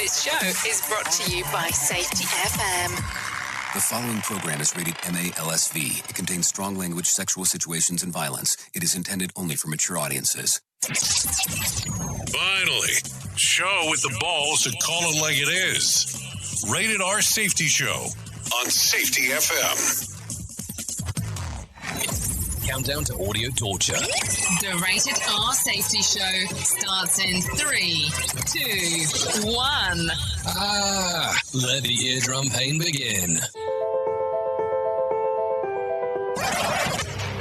This show is brought to you by Safety FM. The following program is rated MALSV. It contains strong language, sexual situations, and violence. It is intended only for mature audiences. Finally, show with the balls to call it like it is. Rated R Safety Show on Safety FM. Countdown to audio torture. The Rated R Safety Show starts in 3, 2, 1. Let the eardrum pain begin.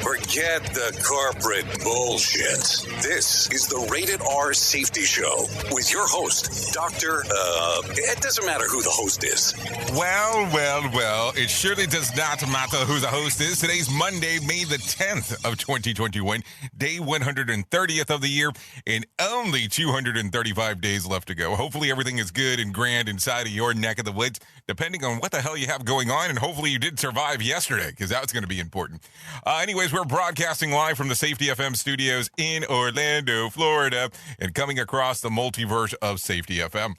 Forget the corporate bullshit. This is the Rated R Safety Show with your host, Dr. It doesn't matter who the host is. Well, it surely does not matter who the host is. Today's Monday, May the 10th of 2021, day 130th of the year, and only 235 days left to go. Hopefully everything is good and grand inside of your neck of the woods, depending on what the hell you have going on, and hopefully you did survive yesterday, because that's going to be important. Anyways, we're broadcasting live from the Safety FM studios in Orlando, Florida, and coming across the multiverse of Safety FM.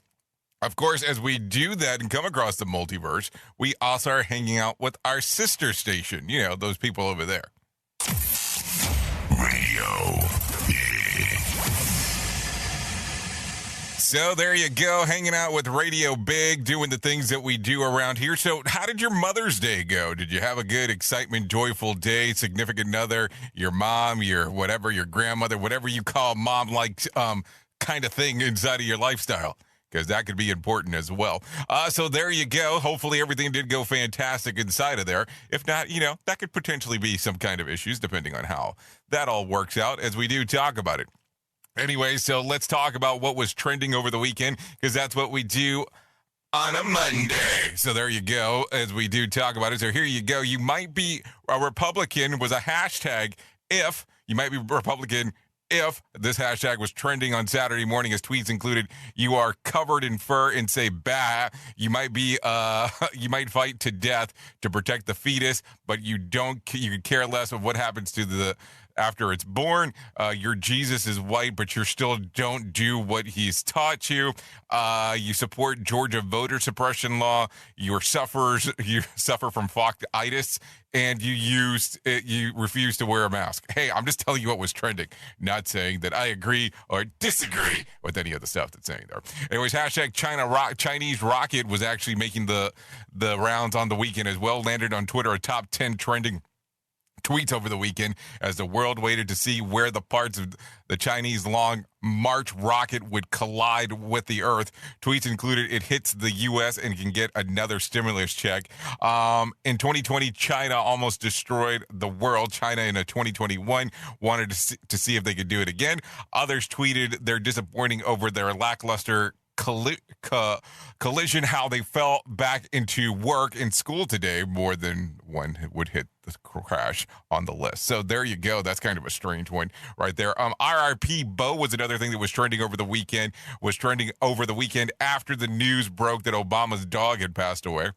Of course, as we do that and come across the multiverse, we also are hanging out with our sister station. You know, those people over there. Radio. So there you go, hanging out with Radio Big, doing the things that we do around here. So how did your Mother's Day go? Did you have a good, excitement, joyful day? Significant other, your mom, your whatever, your grandmother, whatever you call mom-like kind of thing inside of your lifestyle? Because that could be important as well. So there you go. Hopefully everything did go fantastic inside of there. If not, you know, that could potentially be some kind of issues depending on how that all works out as we do talk about it. Anyway, so let's talk about what was trending over the weekend, because that's what we do on a Monday. So there you go, as we do talk about it. So here you go. You might be a Republican was a hashtag if you might be Republican if this hashtag was trending on Saturday morning, as tweets included, you are covered in fur and say, bah, you might be, you might fight to death to protect the fetus, but you could care less of what happens to the after it's born. Your Jesus is white, but you still don't do what he's taught you. You support Georgia voter suppression law. You suffer from phthisitis, and you refuse to wear a mask. Hey, I'm just telling you what was trending, not saying that I agree or disagree with any of the stuff that's saying there. Anyways, hashtag Chinese rocket was actually making the rounds on the weekend as well. Landed on Twitter, a top 10 trending tweets over the weekend as the world waited to see where the parts of the Chinese Long March rocket would collide with the Earth. Tweets included, it hits the U.S. and can get another stimulus check. In 2020, China almost destroyed the world. China in 2021 wanted to see if they could do it again. Others tweeted they're disappointing over their lackluster collision, how they fell back into work and school today. More than one would hit the crash on the list. So there you go. That's kind of a strange one right there. RIP Bo was another thing that was trending over the weekend. After the news broke that Obama's dog had passed away.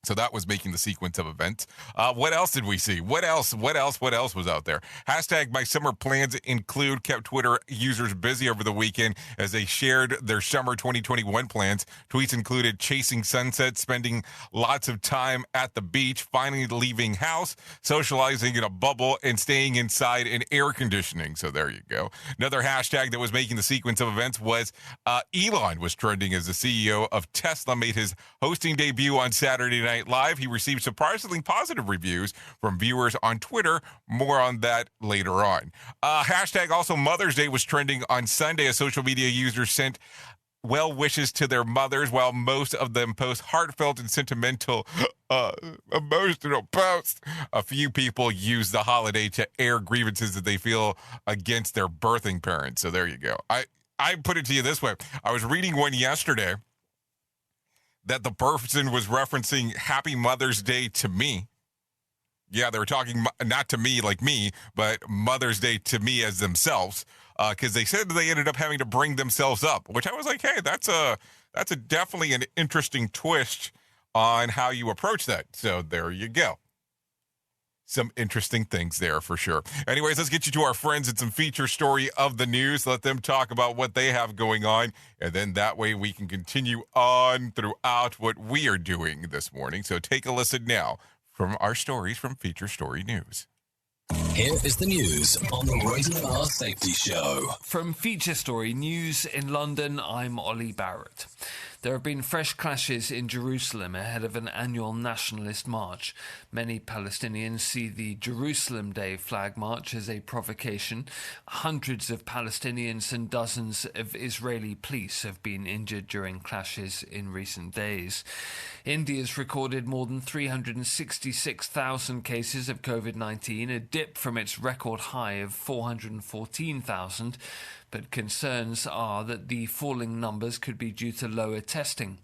So that was making the sequence of events. What else did we see? What else was out there? Hashtag my summer plans include kept Twitter users busy over the weekend as they shared their summer 2021 plans. Tweets included chasing sunsets, spending lots of time at the beach, finally leaving house, socializing in a bubble, and staying inside in air conditioning. So there you go. Another hashtag that was making the sequence of events was Elon was trending as the CEO of Tesla made his hosting debut on Saturday Night Live. He received surprisingly positive reviews from viewers on Twitter. More on that later on. Hashtag also Mother's Day was trending on Sunday as social media users sent well wishes to their mothers, while most of them post heartfelt and sentimental emotional posts. A few people use the holiday to air grievances that they feel against their birthing parents. So there you go. I put it to you this way. I was reading one yesterday that the person was referencing Happy Mother's Day to me. Yeah, they were talking not to me like me, but Mother's Day to me as themselves, because they said they ended up having to bring themselves up, which I was like, hey, that's a definitely an interesting twist on how you approach that. So there you go. some interesting things there for sure. Anyways, let's get you to our friends and some feature story of the news. Let them talk about what they have going on, and then that way we can continue on throughout what we are doing this morning. So take a listen now from our stories from Feature Story News. Here is the news on the Rated R Safety Show. From Feature Story News in London, I'm Ollie Barrett. There have been fresh clashes in Jerusalem ahead of an annual nationalist march. Many Palestinians see the Jerusalem Day flag march as a provocation. Hundreds of Palestinians and dozens of Israeli police have been injured during clashes in recent days. India's recorded more than 366,000 cases of COVID-19, a dip from its record high of 414,000. But concerns are that the falling numbers could be due to lower testing.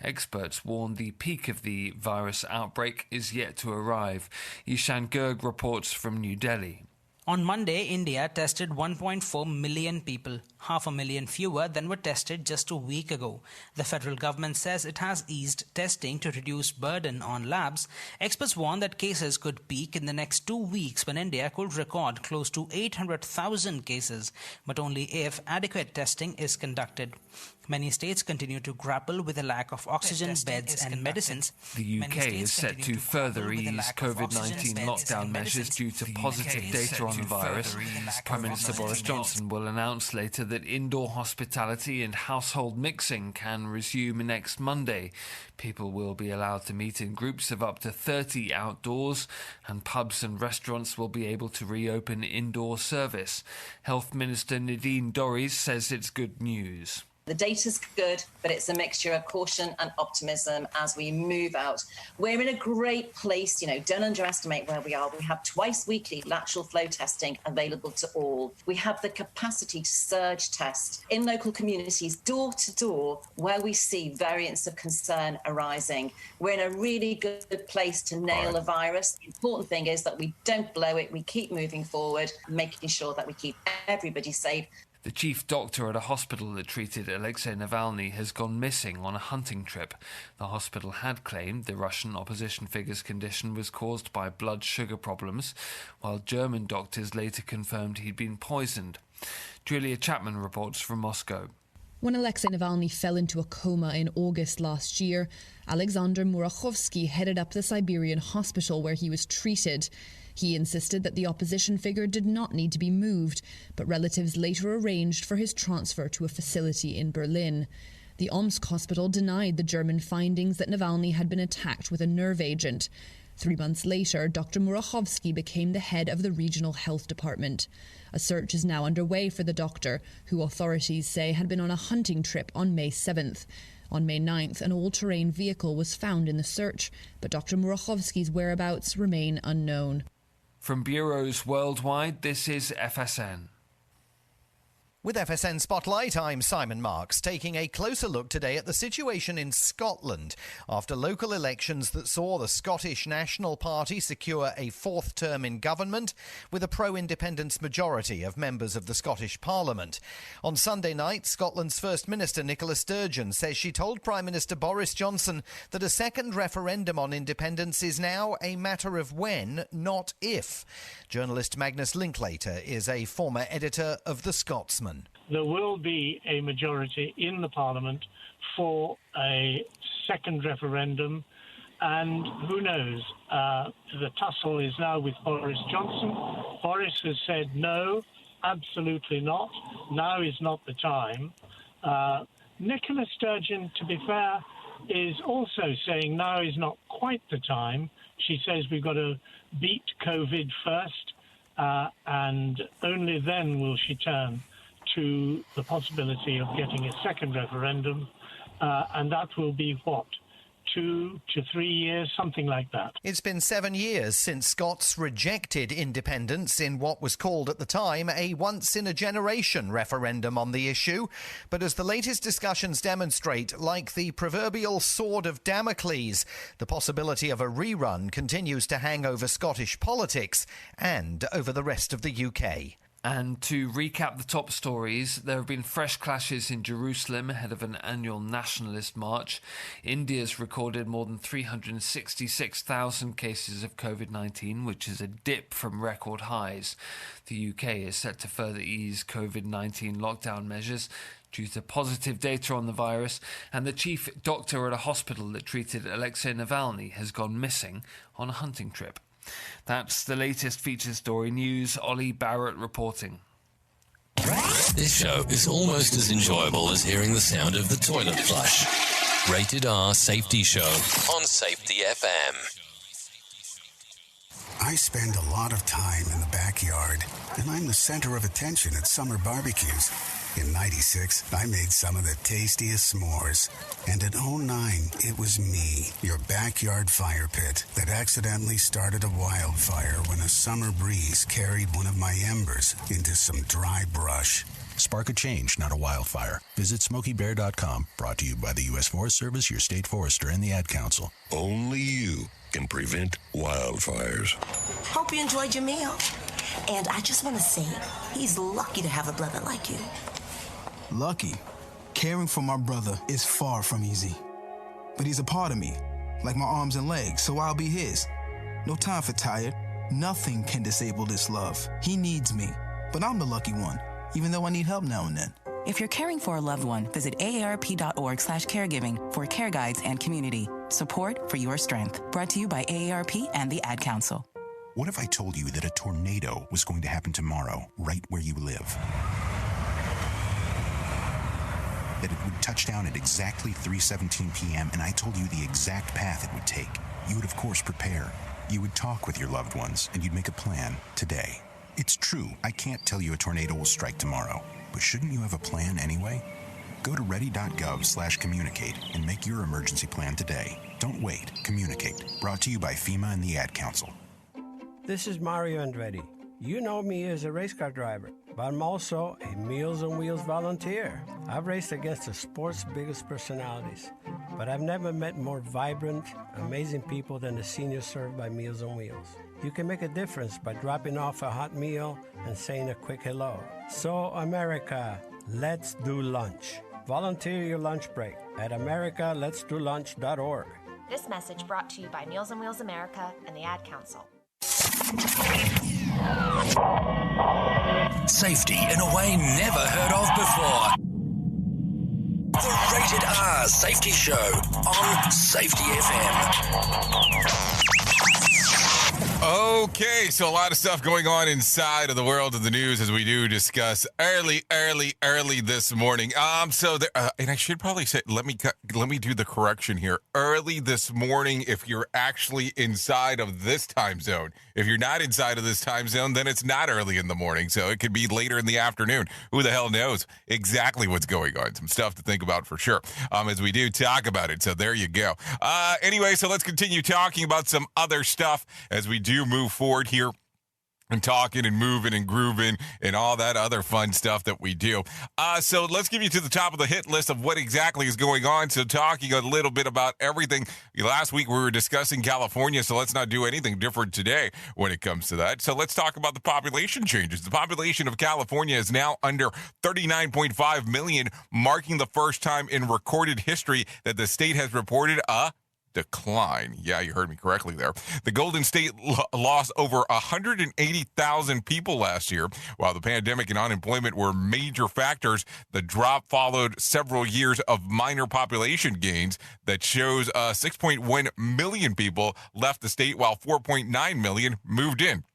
Experts warn the peak of the virus outbreak is yet to arrive. Ishan Girg reports from New Delhi. On Monday, India tested 1.4 million people, 500,000 fewer than were tested just a week ago. The federal government says it has eased testing to reduce burden on labs. Experts warn that cases could peak in the next 2 weeks when India could record close to 800,000 cases, but only if adequate testing is conducted. Many states continue to grapple with a lack of oxygen, beds and medicines. The UK is set to further ease COVID-19 lockdown measures due to positive data on the virus. Prime Minister Boris Johnson will announce later that indoor hospitality and household mixing can resume next Monday. People will be allowed to meet in groups of up to 30 outdoors, and pubs and restaurants will be able to reopen indoor service. Health Minister Nadine Dorries says it's good news. The data's good, but it's a mixture of caution and optimism as we move out. We're in a great place, don't underestimate where we are. We have twice weekly lateral flow testing available to all. We have the capacity to surge test in local communities, door to door, where we see variants of concern arising. We're in a really good place to nail a virus. The important thing is that we don't blow it. We keep moving forward, making sure that we keep everybody safe. The chief doctor at a hospital that treated Alexei Navalny has gone missing on a hunting trip. The hospital had claimed the Russian opposition figure's condition was caused by blood sugar problems, while German doctors later confirmed he'd been poisoned. Julia Chapman reports from Moscow. When Alexei Navalny fell into a coma in August last year, Alexander Murachowski headed up the Siberian hospital where he was treated. He insisted that the opposition figure did not need to be moved, but relatives later arranged for his transfer to a facility in Berlin. The Omsk hospital denied the German findings that Navalny had been attacked with a nerve agent. 3 months later, Dr. Murachowski became the head of the regional health department. A search is now underway for the doctor, who authorities say had been on a hunting trip on May 7th. On May 9th, an all-terrain vehicle was found in the search, but Dr. Murachowski's whereabouts remain unknown. From bureaus worldwide, this is FSN. With FSN Spotlight, I'm Simon Marks, taking a closer look today at the situation in Scotland after local elections that saw the Scottish National Party secure a fourth term in government with a pro-independence majority of members of the Scottish Parliament. On Sunday night, Scotland's First Minister Nicola Sturgeon says she told Prime Minister Boris Johnson that a second referendum on independence is now a matter of when, not if. Journalist Magnus Linklater is a former editor of The Scotsman. There will be a majority in the Parliament for a second referendum, and who knows, the tussle is now with Boris Johnson. Boris has said no, absolutely not. Now is not the time. Nicola Sturgeon, to be fair, is also saying now is not quite the time. She says we've got to beat COVID first, and only then will she turn to the possibility of getting a second referendum, and that will be what? 2 to 3 years, something like that. It's been 7 years since Scots rejected independence in what was called at the time a once-in-a-generation referendum on the issue. But as the latest discussions demonstrate, like the proverbial sword of Damocles, the possibility of a rerun continues to hang over Scottish politics and over the rest of the UK. And to recap the top stories, there have been fresh clashes in Jerusalem ahead of an annual nationalist march. India's recorded more than 366,000 cases of COVID-19, which is a dip from record highs. The UK is set to further ease COVID-19 lockdown measures due to positive data on the virus, and the chief doctor at a hospital that treated Alexei Navalny has gone missing on a hunting trip. That's the latest feature story news. Ollie Barrett reporting. This show is almost as enjoyable as hearing the sound of the toilet flush. Rated R Safety Show on Safety FM. I spend a lot of time in the backyard, and I'm the center of attention at summer barbecues. In '96, I made some of the tastiest s'mores. And in '09, it was me, your backyard fire pit, that accidentally started a wildfire when a summer breeze carried one of my embers into some dry brush. Spark a change, not a wildfire. Visit SmokeyBear.com. Brought to you by the U.S. Forest Service, your state forester, and the Ad Council. Only you can prevent wildfires. Hope you enjoyed your meal. And I just want to say, he's lucky to have a brother like you. Lucky? Caring for my brother is far from easy. But he's a part of me, like my arms and legs, so I'll be his. No time for tired. Nothing can disable this love. He needs me, but I'm the lucky one, even though I need help now and then. If you're caring for a loved one, visit aarp.org/caregiving for care guides and community. Support for your strength. Brought to you by AARP and the Ad Council. What if I told you that a tornado was going to happen tomorrow, right where you live? That it would touch down at exactly 3:17 p.m., and I told you the exact path it would take. You would, of course, prepare. You would talk with your loved ones, and you'd make a plan today. It's true, I can't tell you a tornado will strike tomorrow, but shouldn't you have a plan anyway? Go to ready.gov/communicate and make your emergency plan today. Don't wait. Communicate. Brought to you by FEMA and the Ad Council. This is Mario Andretti. You know me as a race car driver, but I'm also a Meals on Wheels volunteer. I've raced against the sport's biggest personalities, but I've never met more vibrant, amazing people than the seniors served by Meals on Wheels. You can make a difference by dropping off a hot meal and saying a quick hello. So, America, let's do lunch. Volunteer your lunch break at americaletsdolunch.org. This message brought to you by Meals on Wheels America and the Ad Council. Safety in a way never heard of before. The Rated R Safety Show on Safety FM. Okay, so a lot of stuff going on inside of the world of the news as we do discuss early this morning. And I should probably say, let me do the correction here. Early this morning, if you're actually inside of this time zone. If you're not inside of this time zone, then it's not early in the morning. So it could be later in the afternoon. Who the hell knows exactly what's going on? Some stuff to think about for sure as we do talk about it. So there you go. Anyway, so let's continue talking about some other stuff as we do move forward here and talking and moving and grooving and all that other fun stuff that we do. So let's give you to the top of the hit list of what exactly is going on. So talking a little bit about everything. Last week we were discussing California, so let's not do anything different today when it comes to that. So let's talk about the population changes. The population of California is now under 39.5 million, marking the first time in recorded history that the state has reported a decline. Yeah, you heard me correctly there. The Golden State lost over 180,000 people last year. While the pandemic and unemployment were major factors, the drop followed several years of minor population gains that shows 6.1 million people left the state while 4.9 million moved in.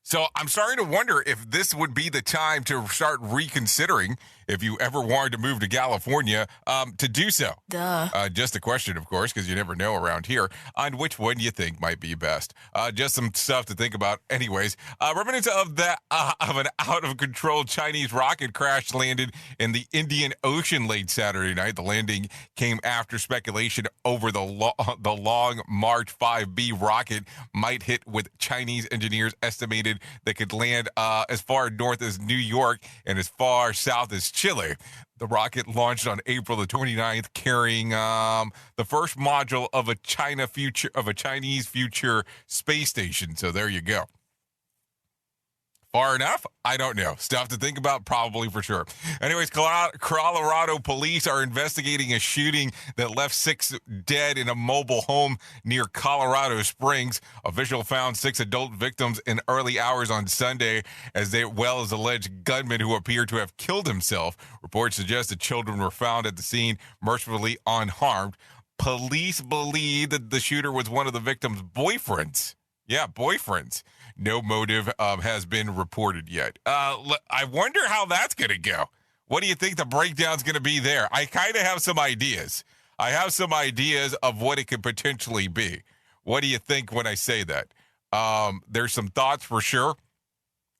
So I'm starting to wonder if this would be the time to start reconsidering if you ever wanted to move to California to do so. Duh. Just a question, of course, because you never know around here on which one you think might be best. Just some stuff to think about. Anyways, remnants of an out-of-control Chinese rocket crash landed in the Indian Ocean late Saturday night. The landing came after speculation over the long March 5B rocket might hit, with Chinese engineers estimated that could land as far north as New York and as far south as Chile. The rocket launched on April the 29th, carrying the first module of a Chinese future space station. So there you go. Far enough? I don't know. Stuff to think about, probably for sure. Anyways, Colorado police are investigating a shooting that left 6 dead in a mobile home near Colorado Springs. Officials found 6 adult victims in early hours on Sunday, as well as alleged gunman who appeared to have killed himself. Reports suggest the children were found at the scene mercifully unharmed. Police believe that the shooter was one of the victims' boyfriends. Yeah, boyfriends. No motive has been reported yet. I wonder how that's going to go. What do you think the breakdown's going to be there? I kind of have some ideas. I have some ideas of what it could potentially be. What do you think when I say that? There's some thoughts for sure,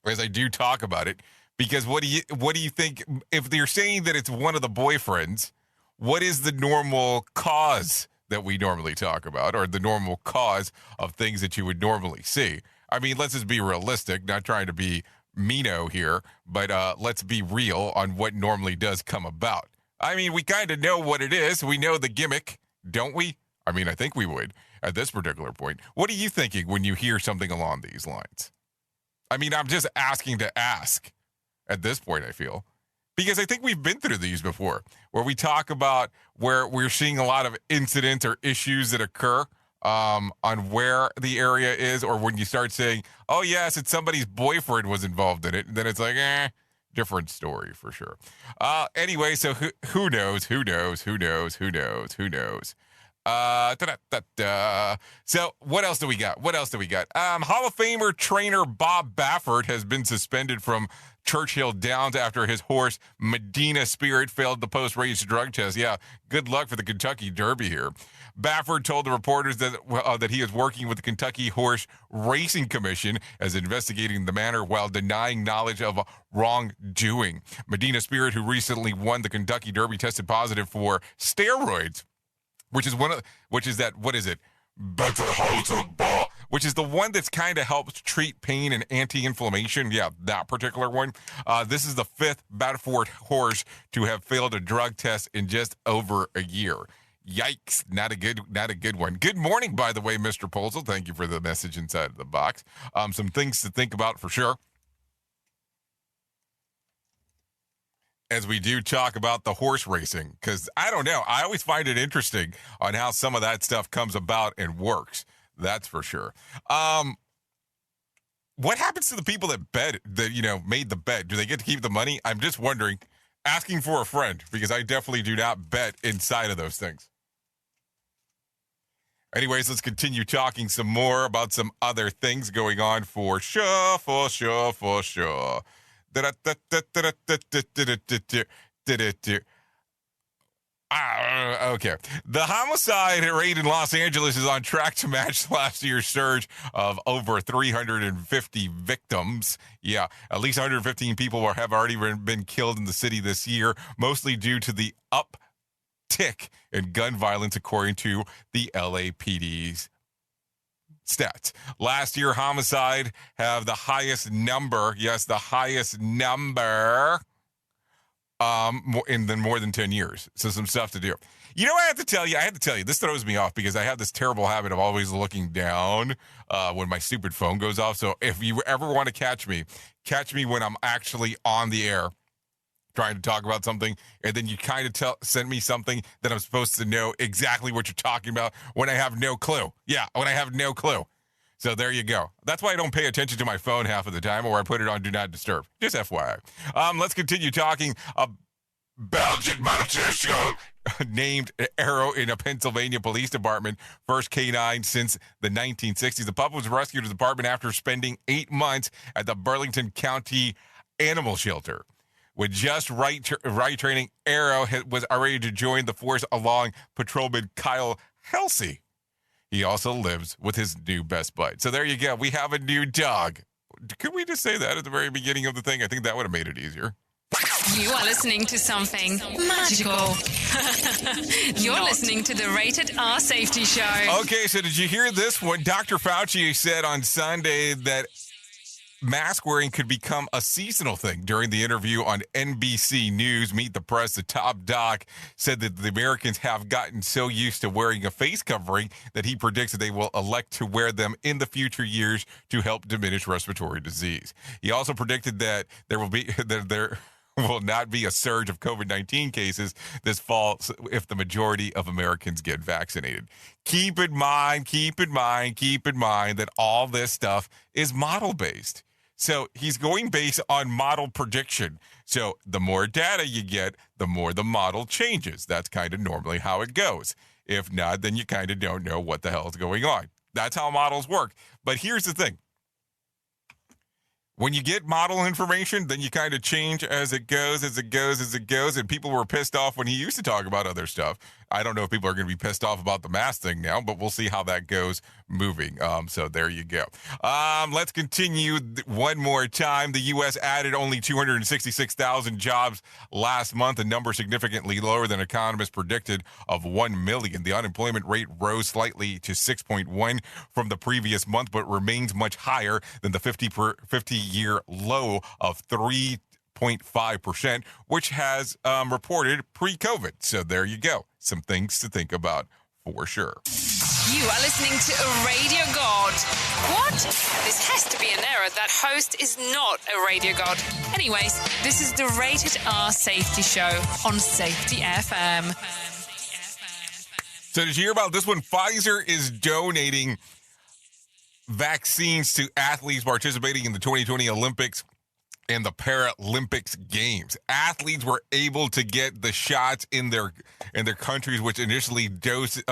as I do talk about it. Because what do you think, if they're saying that it's one of the boyfriends, what is the normal cause that we normally talk about, or the normal cause of things that you would normally see? I mean, let's just be realistic, not trying to be meano here, but let's be real on what normally does come about. I mean, we kind of know what it is. We know the gimmick, don't we? I mean, I think we would at this particular point. What are you thinking when you hear something along these lines? I mean, I'm just asking to ask at this point, I feel. Because I think we've been through these before, where we talk about where we're seeing a lot of incidents or issues that occur on where the area is, or when you start saying, oh, yes, it's somebody's boyfriend was involved in it, then it's like, different story for sure. Anyway, so who knows? So what else do we got? Hall of Famer trainer Bob Baffert has been suspended from Churchill Downs after his horse Medina Spirit failed the post-race drug test. Yeah, good luck for the Kentucky Derby here. Baffert told the reporters that he is working with the Kentucky Horse Racing Commission as investigating the matter while denying knowledge of wrongdoing. Medina Spirit, who recently won the Kentucky Derby, tested positive for steroids, which is which is the one that's kind of helps treat pain and anti-inflammation. Yeah, that particular one. This is the 5th Baffert horse to have failed a drug test in just over a year. Yikes, not a good one. Good morning, by the way, Mr. Polzel. Thank you for the message inside of the box. Some things to think about for sure, as we do talk about the horse racing, because I don't know, I always find it interesting on how some of that stuff comes about and works. That's for sure. What happens to the people that made the bet? Do they get to keep the money? I'm just wondering, asking for a friend, because I definitely do not bet inside of those things. Anyways, let's continue talking some more about some other things going on for sure. Okay. The homicide rate in Los Angeles is on track to match last year's surge of over 350 victims. Yeah, at least 115 people have already been killed in the city this year, mostly due to the uptick in gun violence, according to the LAPD's stats. Last year, homicide have the highest number, in more than 10 years. So some stuff to do. You know, I had to tell you, this throws me off because I have this terrible habit of always looking down when my stupid phone goes off. So if you ever want to catch me when I'm actually on the air trying to talk about something, and then you kind of send me something that I'm supposed to know exactly what you're talking about when I have no clue. Yeah, when I have no clue. So there you go. That's why I don't pay attention to my phone half of the time, or I put it on Do Not Disturb. Just FYI. Let's continue talking. A Belgian Maltese named Arrow in a Pennsylvania police department. First canine since the 1960s. The pup was rescued to the department after spending 8 months at the Burlington County Animal Shelter. With just right training, Arrow was ready to join the force along patrolman Kyle Halsey. He also lives with his new best bud. So there you go. We have a new dog. Could we just say that at the very beginning of the thing? I think that would have made it easier. You are listening to something magical. You're listening to the Rated R Safety Show. Okay, so did you hear this one? Dr. Fauci said on Sunday that mask wearing could become a seasonal thing. During the interview on NBC News, Meet the Press, the top doc said that the Americans have gotten so used to wearing a face covering that he predicts that they will elect to wear them in the future years to help diminish respiratory disease. He also predicted that there will not be a surge of COVID-19 cases this fall if the majority of Americans get vaccinated. Keep in mind that all this stuff is model-based. So he's going based on model prediction. So the more data you get, the more the model changes. That's kind of normally how it goes. If not, then you kind of don't know what the hell is going on. That's how models work. But here's the thing. When you get model information, then you kind of change as it goes. And people were pissed off when he used to talk about other stuff. I don't know if people are going to be pissed off about the mask thing now, but we'll see how that goes moving. So there you go. Let's continue one more time. The U.S. added only 266,000 jobs last month, a number significantly lower than economists predicted of 1 million. The unemployment rate rose slightly to 6.1 from the previous month, but remains much higher than the 50-year low of 3.5%, which has reported pre-COVID. So there you go. Some things to think about for sure. You are listening to a Radio God. What? This has to be an error. That host is not a Radio God. Anyways, this is the Rated R Safety Show on Safety FM. So did you hear about this one? Pfizer is donating vaccines to athletes participating in the 2020 Olympics and the Paralympics Games. Athletes were able to get the shots in their countries, which initially doses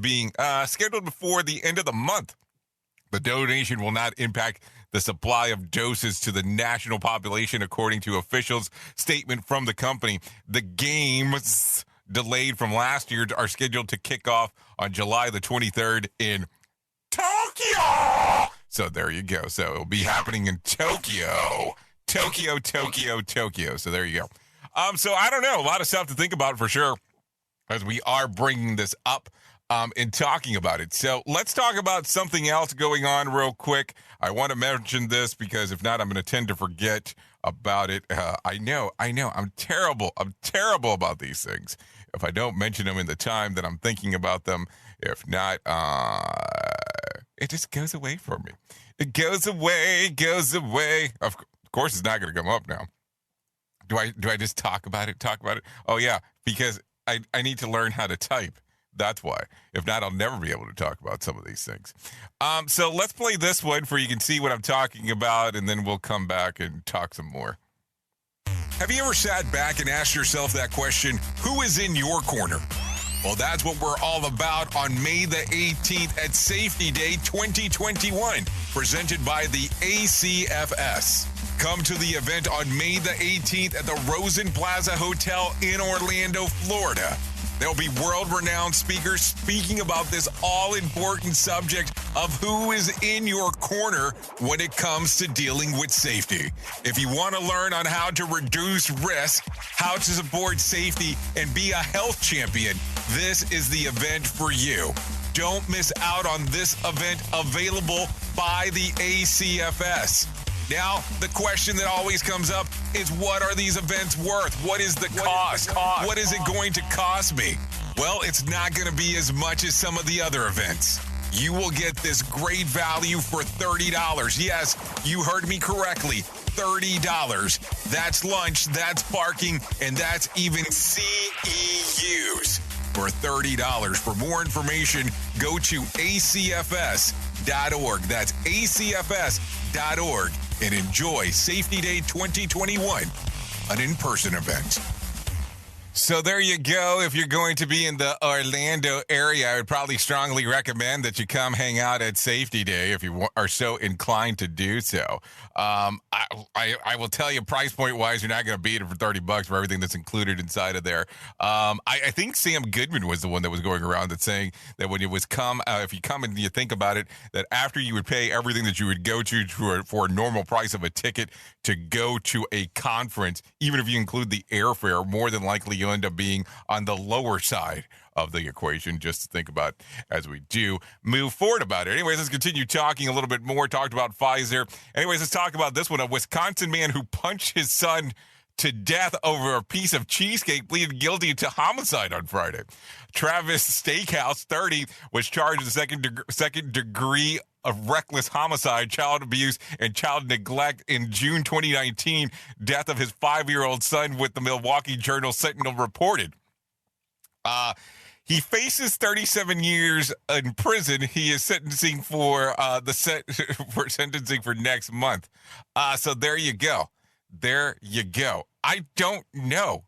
being scheduled before the end of the month. The donation will not impact the supply of doses to the national population, according to officials' statement from the company. The games, delayed from last year, are scheduled to kick off on July the 23rd in Tokyo. So there you go. So it'll be happening in Tokyo. Tokyo. So there you go. So I don't know. A lot of stuff to think about for sure as we are bringing this up and talking about it. So let's talk about something else going on real quick. I want to mention this because if not, I'm going to tend to forget about it. I know. I'm terrible about these things. If I don't mention them in the time that I'm thinking about them, if not, it just goes away from me. It goes away. Of course, it's not going to come up now. Do I just talk about it? Oh, yeah, because I need to learn how to type. That's why. If not, I'll never be able to talk about some of these things. So let's play this one for you can see what I'm talking about, and then we'll come back and talk some more. Have you ever sat back and asked yourself that question, who is in your corner? Well, that's what we're all about on May the 18th at Safety Day 2021, presented by the ACFS. Come to the event on May the 18th at the Rosen Plaza Hotel in Orlando, Florida. There'll be world-renowned speakers speaking about this all-important subject of who is in your corner when it comes to dealing with safety. If you want to learn on how to reduce risk, how to support safety, and be a health champion, this is the event for you. Don't miss out on this event, available by the ACFS. Now, the question that always comes up is, what are these events worth? What is the cost? What is it going to cost me? Well, it's not going to be as much as some of the other events. You will get this great value for $30. Yes, you heard me correctly. $30. That's lunch, that's parking, and that's even CEUs for $30. For more information, go to acfs.org. That's acfs.org. And enjoy Safety Day 2021, an in-person event. So there you go. If you're going to be in the Orlando area, I would probably strongly recommend that you come hang out at Safety Day if you are so inclined to do so. I will tell you, price point wise, you're not going to beat it for $30 for everything that's included inside of there. I think Sam Goodman was the one that was going around that saying that when it was if you come and you think about it, that after you would pay everything that you would go to for a normal price of a ticket to go to a conference, even if you include the airfare, more than likely you'll end up being on the lower side of the equation just to think about as we do move forward about it. Anyways, let's continue talking a little bit more. Talked about Pfizer. Anyways, let's talk about this one. A Wisconsin man who punched his son to death over a piece of cheesecake pleaded guilty to homicide on Friday. Travis Steakhouse, 30, was charged with second degree of reckless homicide, child abuse, and child neglect in June 2019. Death of his 5-year-old son, with the Milwaukee Journal-Sentinel reported. He faces 37 years in prison. He is sentencing for sentencing for next month. So there you go. There you go. I don't know.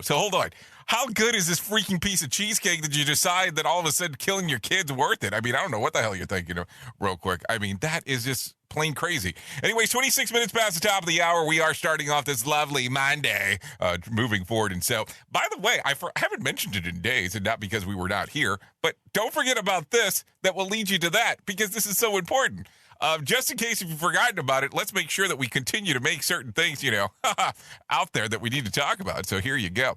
So hold on. How good is this freaking piece of cheesecake that you decide that all of a sudden killing your kid's worth it? I mean, I don't know what the hell you're thinking of real quick. I mean, that is just plain crazy. Anyways, 26 minutes past the top of the hour. We are starting off this lovely Monday, moving forward. And so, by the way, I haven't mentioned it in days, and not because we were not here, but don't forget about this that will lead you to that, because this is so important. Just in case if you've forgotten about it, let's make sure that we continue to make certain things, out there that we need to talk about. So here you go.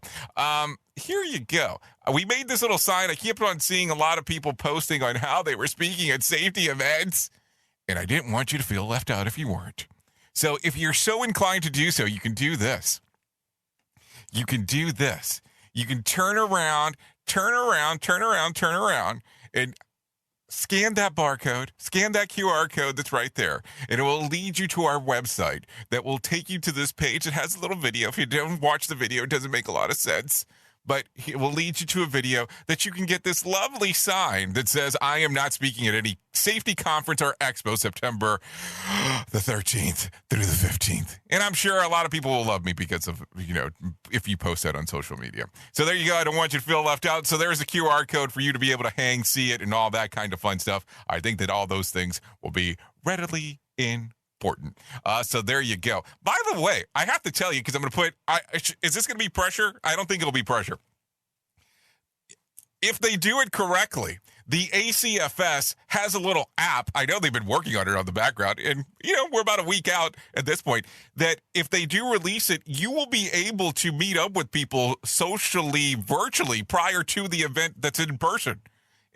We made this little sign. I kept on seeing a lot of people posting on how they were speaking at safety events, and I didn't want you to feel left out if you weren't. So if you're so inclined to do so, you can do this. You can turn around, and scan that barcode, scan that QR code that's right there, and it will lead you to our website that will take you to this page. It has a little video. If you don't watch the video, it doesn't make a lot of sense, but it will lead you to a video that you can get this lovely sign that says, I am not speaking at any safety conference or expo September the 13th through the 15th. And I'm sure a lot of people will love me because of, if you post that on social media. So there you go. I don't want you to feel left out. So there's a QR code for you to be able to see it, and all that kind of fun stuff. I think that all those things will be readily important. So there you go. By the way, I have to tell you, because I'm going to put, is this going to be pressure? I don't think it'll be pressure. If they do it correctly, the ACFS has a little app. I know they've been working on it on the background, and, we're about a week out at this point, that if they do release it, you will be able to meet up with people socially, virtually, prior to the event that's in person.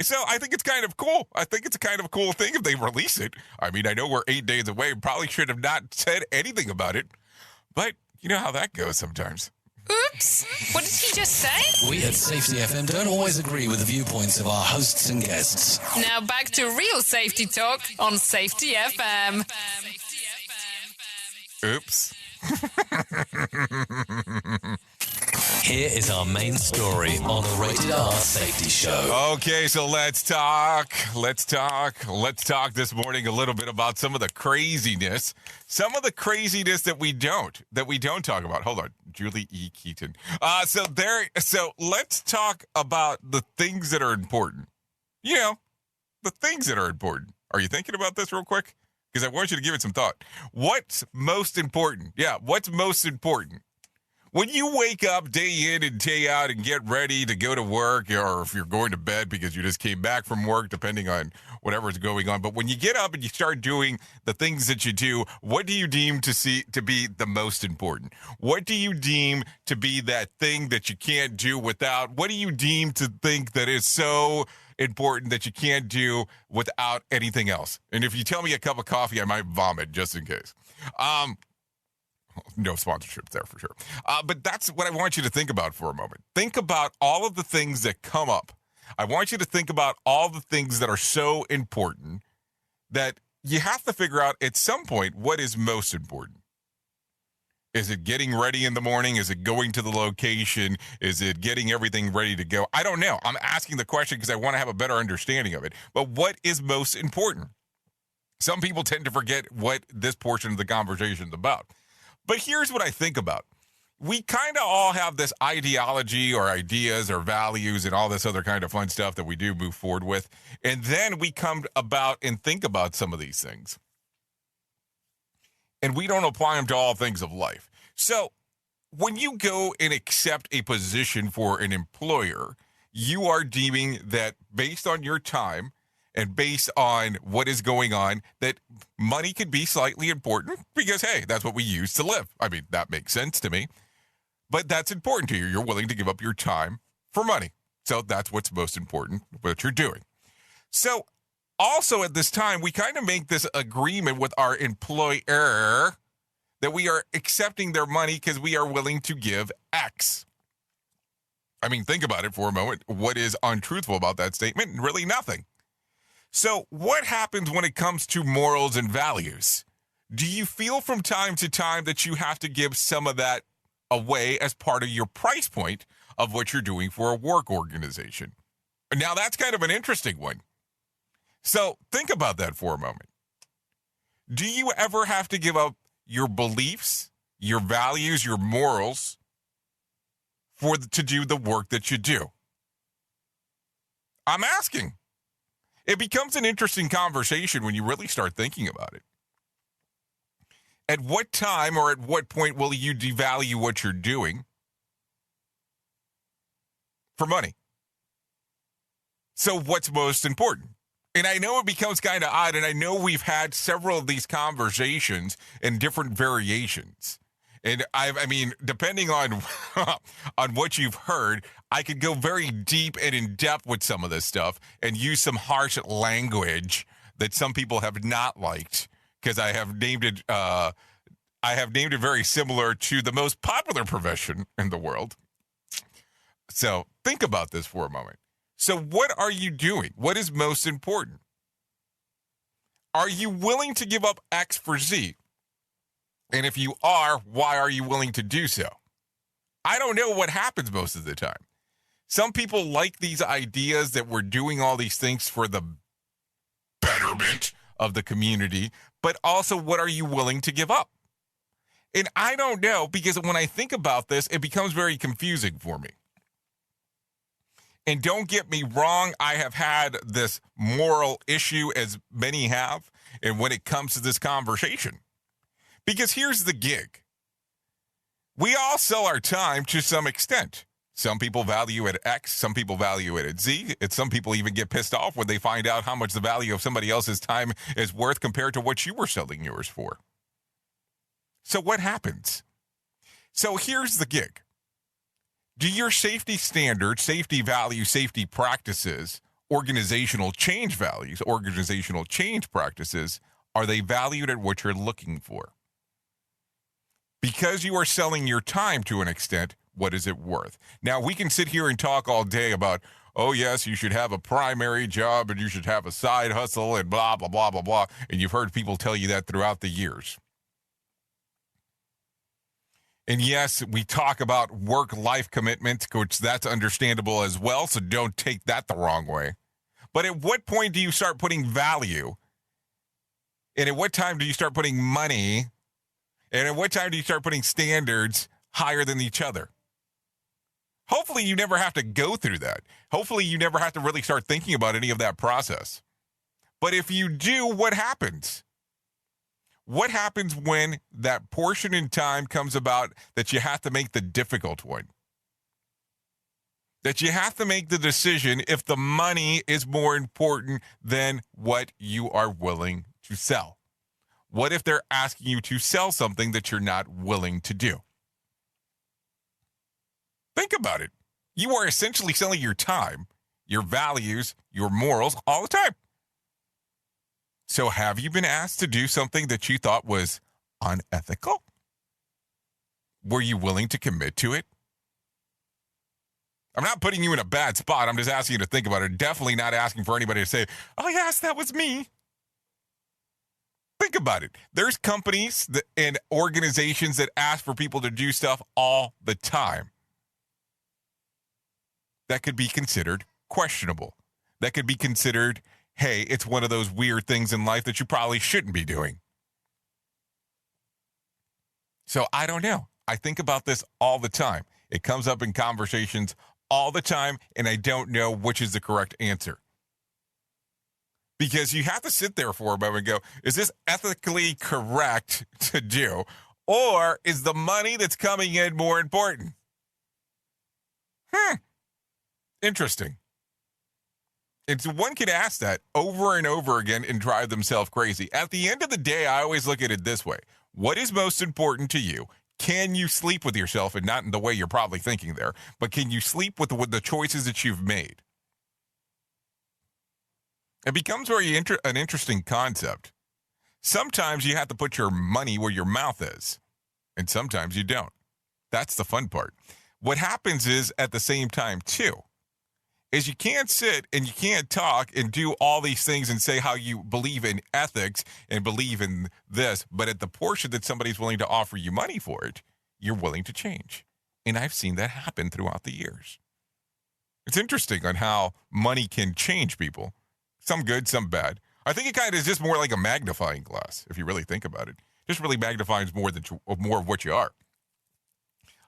So I think it's kind of cool. I think it's a kind of cool thing if they release it. I mean, I know we're 8 days away. Probably should have not said anything about it. But you know how that goes sometimes. Oops. What did he just say? We at Safety FM don't always agree with the viewpoints of our hosts and guests. Now back to real safety talk on Safety FM. Oops. Here is our main story on the Rated R Safety Show. Okay, so let's talk this morning a little bit about some of the craziness that we don't talk about. Hold on, Julie E. Keaton. So let's talk about the things that are important. The things that are important. Are you thinking about this real quick? Because I want you to give it some thought. What's most important? Yeah, what's most important? When you wake up day in and day out and get ready to go to work, or if you're going to bed because you just came back from work, depending on whatever's going on. But when you get up and you start doing the things that you do, what do you deem to be the most important? What do you deem to be that thing that you can't do without? What do you deem to think that is so important that you can't do without anything else? And if you tell me a cup of coffee, I might vomit just in case. No sponsorships there for sure. But that's what I want you to think about for a moment. Think about all of the things that come up. I want you to think about all the things that are so important that you have to figure out at some point what is most important. Is it getting ready in the morning? Is it going to the location? Is it getting everything ready to go? I don't know. I'm asking the question because I want to have a better understanding of it. But what is most important? Some people tend to forget what this portion of the conversation is about. But here's what I think about. We kind of all have this ideology or ideas or values and all this other kind of fun stuff that we do move forward with. And then we come about and think about some of these things. And we don't apply them to all things of life. So when you go and accept a position for an employer, you are deeming that based on your time and based on what is going on, that money could be slightly important because, hey, that's what we use to live. I mean, that makes sense to me. But that's important to you. You're willing to give up your time for money. So that's what's most important, what you're doing. So also at this time, we kind of make this agreement with our employer that we are accepting their money because we are willing to give X. I mean, think about it for a moment. What is untruthful about that statement? Really nothing. So what happens when it comes to morals and values? Do you feel from time to time that you have to give some of that away as part of your price point of what you're doing for a work organization? Now, that's kind of an interesting one. So think about that for a moment. Do you ever have to give up your beliefs, your values, your morals to do the work that you do? I'm asking. It becomes an interesting conversation when you really start thinking about it. At what time or at what point will you devalue what you're doing for money? So what's most important? And I know it becomes kind of odd, and I know we've had several of these conversations in different variations. And I mean, depending on on what you've heard, I could go very deep and in depth with some of this stuff and use some harsh language that some people have not liked, because I have named it very similar to the most popular profession in the world. So think about this for a moment. So what are you doing? What is most important? Are you willing to give up X for Z? And if you are, why are you willing to do so? I don't know what happens most of the time. Some people like these ideas that we're doing all these things for the betterment of the community, but also what are you willing to give up? And I don't know, because when I think about this, it becomes very confusing for me. And don't get me wrong, I have had this moral issue, as many have, and when it comes to this conversation. Because here's the gig. We all sell our time to some extent. Some people value it at X, some people value it at Z, and some people even get pissed off when they find out how much the value of somebody else's time is worth compared to what you were selling yours for. So what happens? So here's the gig. Do your safety standards, safety values, safety practices, organizational change values, organizational change practices, are they valued at what you're looking for? Because you are selling your time to an extent, what is it worth? Now, we can sit here and talk all day about, oh, yes, you should have a primary job and you should have a side hustle and blah, blah, blah, blah, blah. And you've heard people tell you that throughout the years. And yes, we talk about work-life commitment, which that's understandable as well, so don't take that the wrong way. But at what point do you start putting value? And at what time do you start putting money? And at what time do you start putting standards higher than each other? Hopefully you never have to go through that. Hopefully you never have to really start thinking about any of that process. But if you do, what happens? What happens when that portion in time comes about that you have to make the difficult one? That you have to make the decision if the money is more important than what you are willing to sell? What if they're asking you to sell something that you're not willing to do? Think about it. You are essentially selling your time, your values, your morals all the time. So have you been asked to do something that you thought was unethical? Were you willing to commit to it? I'm not putting you in a bad spot. I'm just asking you to think about it. Definitely not asking for anybody to say, oh, yes, that was me. Think about it. There's companies and organizations that ask for people to do stuff all the time. That could be considered questionable. That could be considered, hey, it's one of those weird things in life that you probably shouldn't be doing. So I don't know. I think about this all the time. It comes up in conversations all the time, and I don't know which is the correct answer. Because you have to sit there for a moment and go, is this ethically correct to do? Or is the money that's coming in more important? Interesting. And so one could ask that over and over again and drive themselves crazy. At the end of the day, I always look at it this way. What is most important to you? Can you sleep with yourself, and not in the way you're probably thinking there, but can you sleep with the choices that you've made? It becomes an interesting concept. Sometimes you have to put your money where your mouth is, and sometimes you don't. That's the fun part. What happens is, at the same time, too, is you can't sit and you can't talk and do all these things and say how you believe in ethics and believe in this, but at the portion that somebody's willing to offer you money for it, you're willing to change. And I've seen that happen throughout the years. It's interesting on how money can change people. Some good, some bad. I think it kind of is just more like a magnifying glass, if you really think about it. Just really magnifies more of what you are.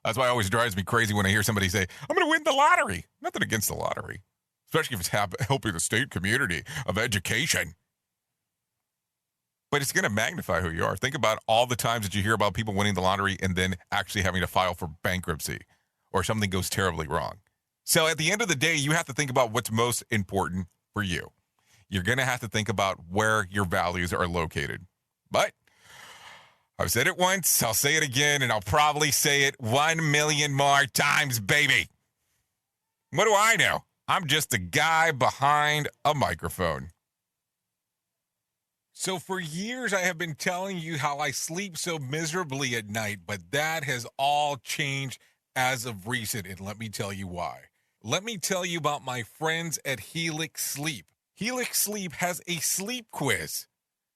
That's why it always drives me crazy when I hear somebody say, I'm going to win the lottery. Nothing against the lottery, especially if it's helping the state community of education. But it's going to magnify who you are. Think about all the times that you hear about people winning the lottery and then actually having to file for bankruptcy or something goes terribly wrong. So at the end of the day, you have to think about what's most important for you. You're going to have to think about where your values are located. But I've said it once, I'll say it again, and I'll probably say it 1 million more times, baby. What do I know? I'm just a guy behind a microphone. So for years, I have been telling you how I sleep so miserably at night, but that has all changed as of recent, and let me tell you why. Let me tell you about my friends at Helix Sleep. Helix Sleep has a sleep quiz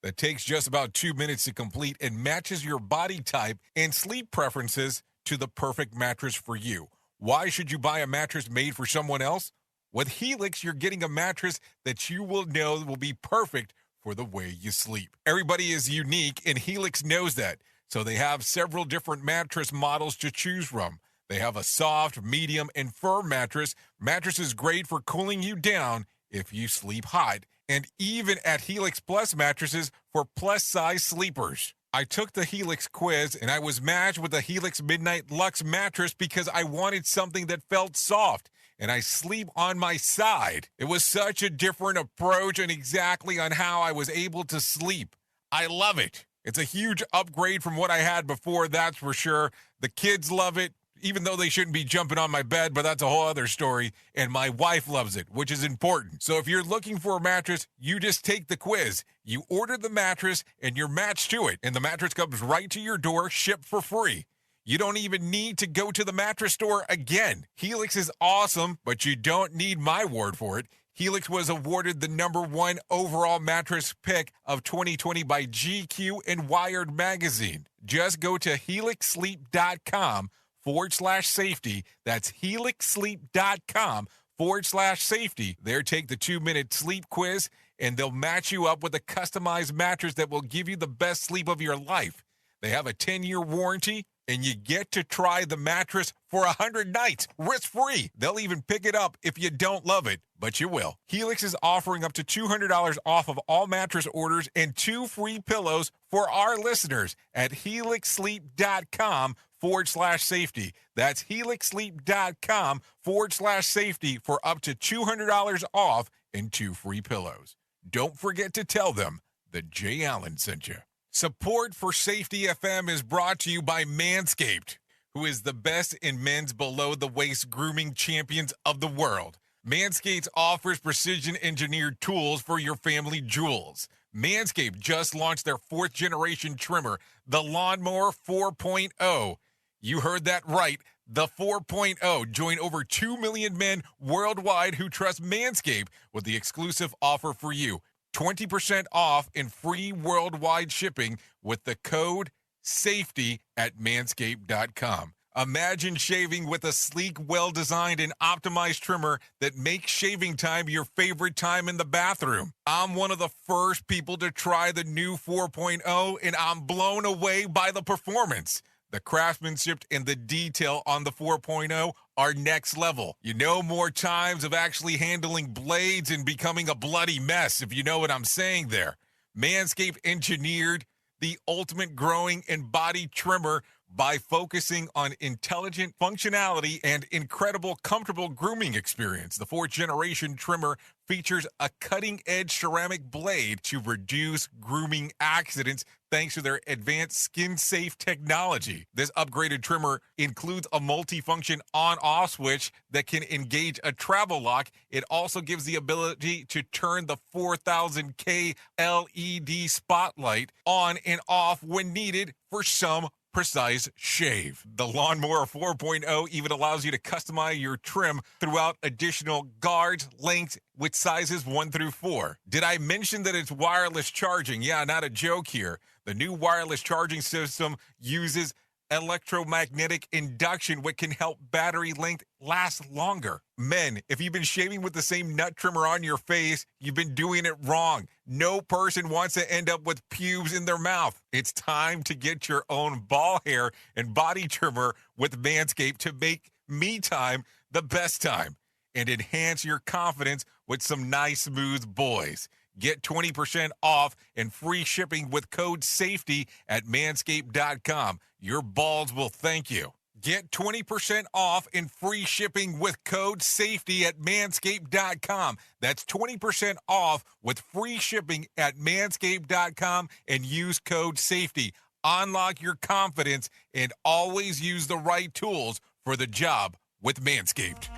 that takes just about 2 minutes to complete and matches your body type and sleep preferences to the perfect mattress for you. Why should you buy a mattress made for someone else? With Helix, you're getting a mattress that you will know will be perfect for the way you sleep. Everybody is unique, and Helix knows that. So they have several different mattress models to choose from. They have a soft, medium, and firm mattress. Mattress is great for cooling you down if you sleep hot. And even at Helix Plus mattresses for plus-size sleepers. I took the Helix quiz, and I was matched with the Helix Midnight Luxe mattress because I wanted something that felt soft, and I sleep on my side. It was such a different approach and exactly on how I was able to sleep. I love it. It's a huge upgrade from what I had before, that's for sure. The kids love it, even though they shouldn't be jumping on my bed, but that's a whole other story. And my wife loves it, which is important. So if you're looking for a mattress, you just take the quiz. You order the mattress, and you're matched to it. And the mattress comes right to your door, shipped for free. You don't even need to go to the mattress store again. Helix is awesome, but you don't need my word for it. Helix was awarded the #1 overall mattress pick of 2020 by GQ and Wired magazine. Just go to helixsleep.com/safety. That's helixsleep.com/safety. There, take the 2-minute sleep quiz, and they'll match you up with a customized mattress that will give you the best sleep of your life. They have a 10-year warranty, and you get to try the mattress for 100 nights, risk-free. They'll even pick it up if you don't love it, but you will. Helix is offering up to $200 off of all mattress orders and 2 free pillows for our listeners at helixsleep.com/safety. That's helixsleep.com/safety for up to $200 off and 2 free pillows. Don't forget to tell them that Jay Allen sent you. Support for Safety FM is brought to you by Manscaped, who is the best in men's below-the-waist grooming champions of the world. Manscaped offers precision-engineered tools for your family jewels. Manscaped just launched their 4th-generation trimmer, the Lawnmower 4.0. You heard that right, the 4.0. Join over 2 million men worldwide who trust Manscaped with the exclusive offer for you. 20% off and free worldwide shipping with the code SAFETY at manscaped.com. Imagine shaving with a sleek, well-designed, and optimized trimmer that makes shaving time your favorite time in the bathroom. I'm one of the first people to try the new 4.0, and I'm blown away by the performance. The craftsmanship and the detail on the 4.0 are next level. You know, more times of actually handling blades and becoming a bloody mess, if you know what I'm saying there. Manscaped engineered the ultimate growing and body trimmer by focusing on intelligent functionality and incredible, comfortable grooming experience. The 4th-generation trimmer features a cutting-edge ceramic blade to reduce grooming accidents thanks to their advanced skin-safe technology. This upgraded trimmer includes a multi-function on-off switch that can engage a travel lock. It also gives the ability to turn the 4000K LED spotlight on and off when needed for some precise shave. The Lawnmower 4.0 even allows you to customize your trim throughout additional guards, lengths with sizes 1 through 4. Did I mention that it's wireless charging? Yeah, not a joke here. The new wireless charging system uses electromagnetic induction, which can help battery length last longer. Men, if you've been shaving with the same nut trimmer on your face, you've been doing it wrong. No person wants to end up with pubes in their mouth. It's time to get your own ball hair and body trimmer with Manscaped to make me time the best time and enhance your confidence with some nice, smooth boys. Get 20% off and free shipping with code SAFETY at manscaped.com. Your balls will thank you. Get 20% off and free shipping with code SAFETY at manscaped.com. That's 20% off with free shipping at manscaped.com and use code SAFETY. Unlock your confidence and always use the right tools for the job with Manscaped.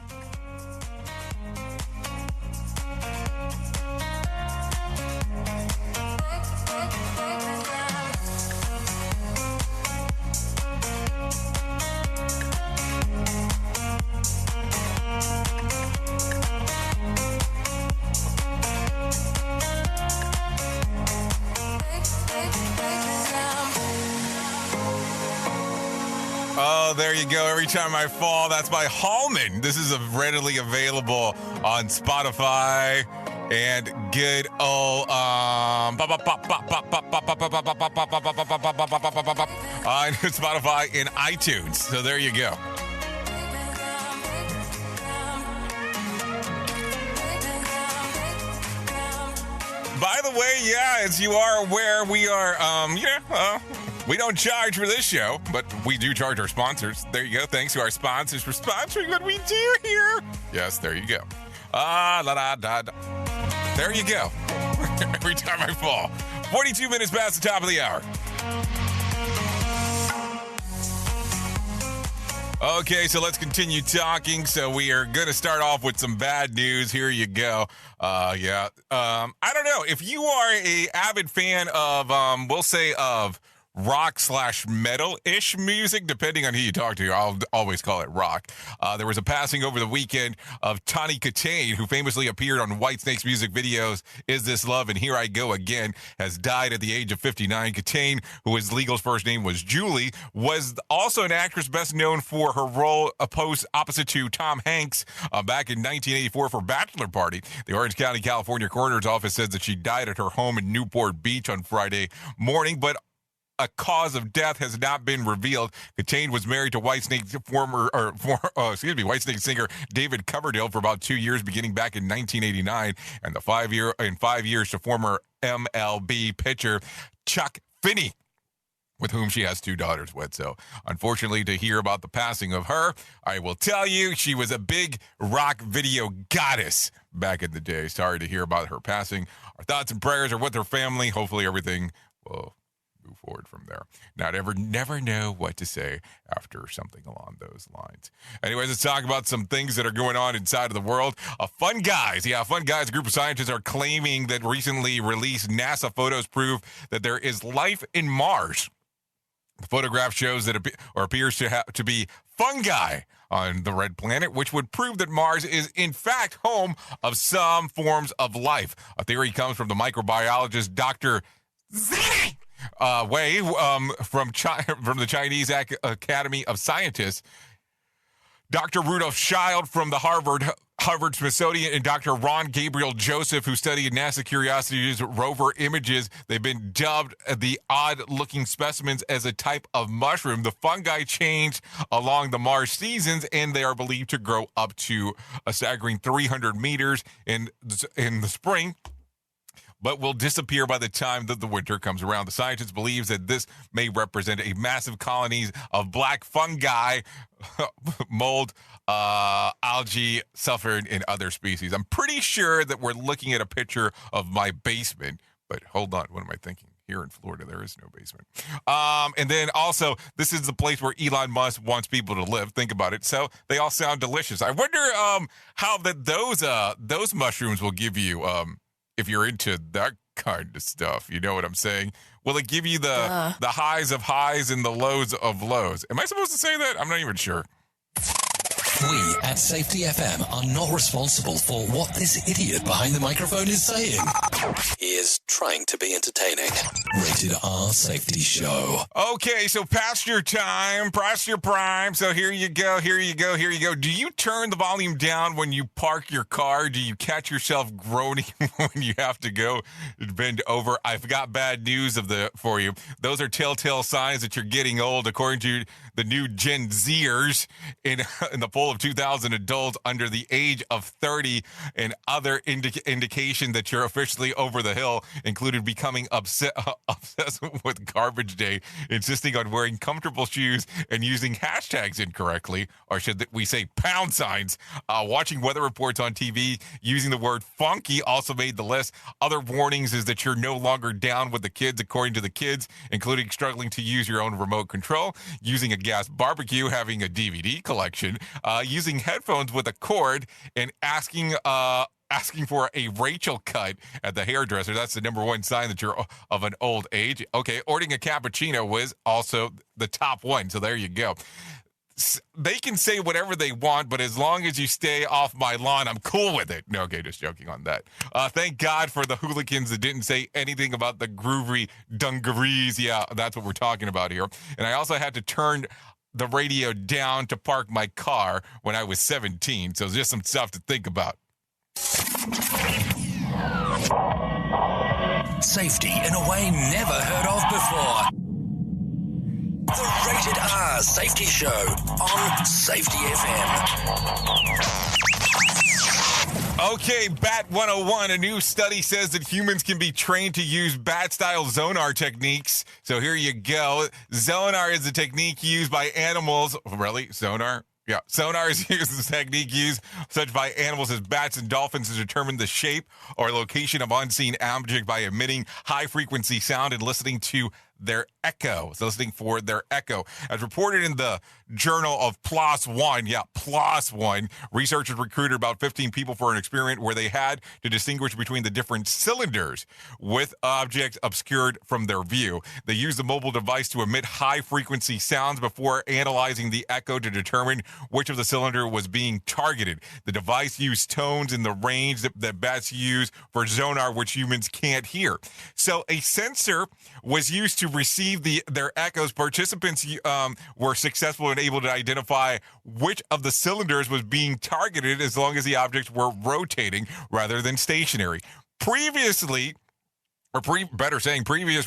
Oh, there you go. Every Time I Fall. That's by Hallman. This is readily available on Spotify and good old on Spotify and iTunes. So there you go. By the way, yeah, as you are aware, we are, we don't charge for this show, but we do charge our sponsors. There you go. Thanks to our sponsors for sponsoring what we do here. Yes, there you go. There you go. Every Time I Fall. 42 minutes past the top of the hour. Okay, so let's continue talking. So we are going to start off with some bad news. Here you go. I don't know. If you are a avid fan of, we'll say of rock/metal-ish music, depending on who you talk to. I'll always call it rock. There was a passing over the weekend of Tawny Katane, who famously appeared on Whitesnake's music videos Is This Love and Here I Go Again, has died at the age of 59. Katane, who his legal first name was Julie, was also an actress best known for her role opposite to Tom Hanks back in 1984 for Bachelor Party. The Orange County, California Coroner's Office says that she died at her home in Newport Beach on Friday morning, but a cause of death has not been revealed. Katane was married to Whitesnake singer David Coverdale for about 2 years, beginning back in 1989, and 5 years to former MLB pitcher Chuck Finney, with whom she has 2 daughters with. So, unfortunately, to hear about the passing of her, I will tell you, she was a big rock video goddess back in the day. Sorry to hear about her passing. Our thoughts and prayers are with her family. Hopefully, everything will move forward from there. Never know what to say after something along those lines. Anyways, let's talk about some things that are going on inside of the world. Fun Guys, a group of scientists are claiming that recently released NASA photos prove that there is life in Mars. The photograph shows that appears to be fungi on the red planet, which would prove that Mars is in fact home of some forms of life. A theory comes from the microbiologist Dr. Wei from the Chinese Academy of Scientists, Dr. Rudolf Schild from the Harvard Smithsonian, and Dr. Ron Gabriel Joseph, who studied NASA Curiosity's rover images. They've been dubbed the odd-looking specimens as a type of mushroom. The fungi change along the Mars seasons, and they are believed to grow up to a staggering 300 meters in the spring, but will disappear by the time that the winter comes around. The scientist believes that this may represent a massive colonies of black fungi, mold, algae, sulfur, and other species. I'm pretty sure that we're looking at a picture of my basement, but hold on, what am I thinking? Here in Florida, there is no basement. And then also, this is the place where Elon Musk wants people to live. Think about it. So they all sound delicious. I wonder how those mushrooms will give you if you're into that kind of stuff. You know what I'm saying? Will it give you the highs of highs and the lows of lows? Am I supposed to say that? I'm not even sure. We at Safety FM are not responsible for what this idiot behind the microphone is saying. He is trying to be entertaining. Rated R Safety Show. Okay, so past your time, past your prime. So here you go. Do you turn the volume down when you park your car? Do you catch yourself groaning when you have to go bend over? I've got bad news for you. Those are telltale signs that you're getting old, according to the new Gen Zers in the poll of 2,000 adults under the age of 30, and other indication that you're officially over the hill included becoming obsessed with garbage day, insisting on wearing comfortable shoes and using hashtags incorrectly, or should we say pound signs, watching weather reports on TV, using the word funky also made the list. Other warnings is that you're no longer down with the kids, according to the kids, including struggling to use your own remote control, using a gas barbecue, having a DVD collection, using headphones with a cord, and asking for a Rachel cut at the hairdresser. That's the number one sign that you're of an old age. Okay, ordering a cappuccino was also the top one. So there you go. They can say whatever they want, but as long as you stay off my lawn, I'm cool with it. No, okay, just joking on that. Thank God for the hooligans that didn't say anything about the groovy dungarees. Yeah, that's what we're talking about here. And I also had to turn the radio down to park my car when I was 17. So just some stuff to think about. Safety in a way never heard of before. The Rated R Safety Show on Safety FM. Okay, Bat 101. A new study says that humans can be trained to use bat-style sonar techniques. So here you go. Sonar is a technique used by animals. Really? Sonar? Yeah, sonar is used as a technique used such by animals as bats and dolphins to determine the shape or location of unseen object by emitting high-frequency sound and listening to their echo. So listening for their echo. As reported in the Journal of PLOS One, PLOS One, researchers recruited about 15 people for an experiment where they had to distinguish between the different cylinders with objects obscured from their view. They used the mobile device to emit high-frequency sounds before analyzing the echo to determine which of the cylinder was being targeted. The device used tones in the range that bats use for sonar, which humans can't hear. So a sensor was used to receive their echoes. Participants were successful and able to identify which of the cylinders was being targeted as long as the objects were rotating rather than stationary. Previous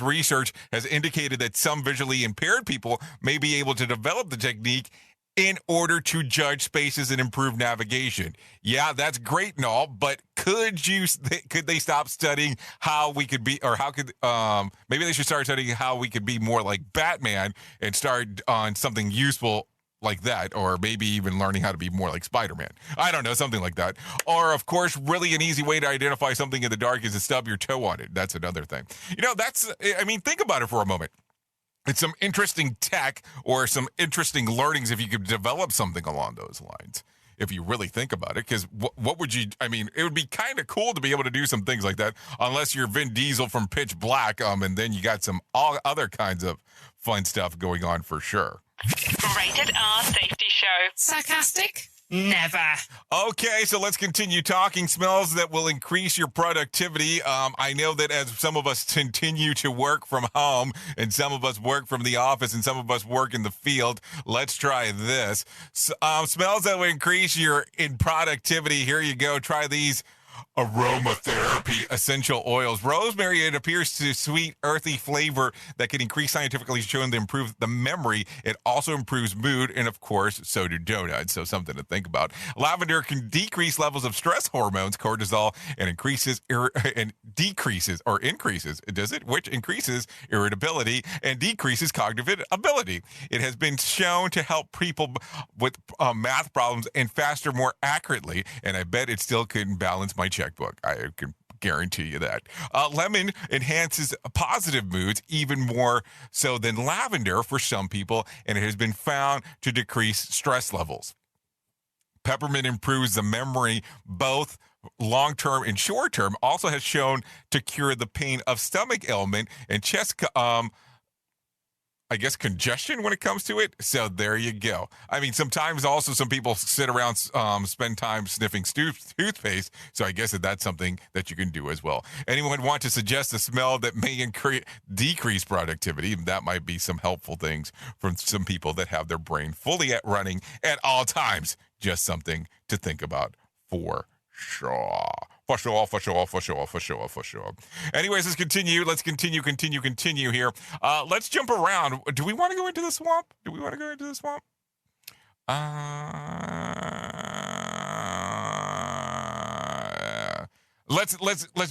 research has indicated that some visually impaired people may be able to develop the technique in order to judge spaces and improve navigation. Yeah, that's great and all, but could they stop studying how we could be, or maybe they should start studying how we could be more like Batman and start on something useful like that, or maybe even learning how to be more like Spider-Man. I don't know, something like that. Or, of course, really an easy way to identify something in the dark is to stub your toe on it. That's another thing. Think about it for a moment. It's some interesting tech or some interesting learnings if you could develop something along those lines, if you really think about it. Because what would you, it would be kind of cool to be able to do some things like that, unless you're Vin Diesel from Pitch Black, and then you got some all other kinds of fun stuff going on for sure. Rated R Safety Show. Sarcastic? Never. Okay, so let's continue talking. Smells that will increase your productivity. I know that as some of us continue to work from home, and some of us work from the office, and some of us work in the field, let's try this. Smells that will increase your productivity. Here you go. Try these. aromatherapy essential oils. Rosemary, it appears to sweet, earthy flavor that can increase, scientifically shown to improve the memory. It also improves mood, and of course, so do donuts. So something to think about. Lavender can decrease levels of stress hormones, cortisol, and increases which increases irritability and decreases cognitive ability. It has been shown to help people with math problems and faster more accurately, and I bet it still couldn't balance my checkbook. I can guarantee you that. Lemon enhances positive moods even more so than lavender for some people, and it has been found to decrease stress levels. Peppermint improves the memory, both long-term and short-term, also has shown to cure the pain of stomach ailment and chest congestion when it comes to it. So there you go. I mean, sometimes also some people sit around, spend time sniffing toothpaste. So I guess that's something that you can do as well. Anyone want to suggest a smell that may decrease productivity? That might be some helpful things from some people that have their brain fully running at all times. Just something to think about for sure. For sure. Anyways, let's continue. Let's continue here. Let's jump around. Do we want to go into the swamp? Let's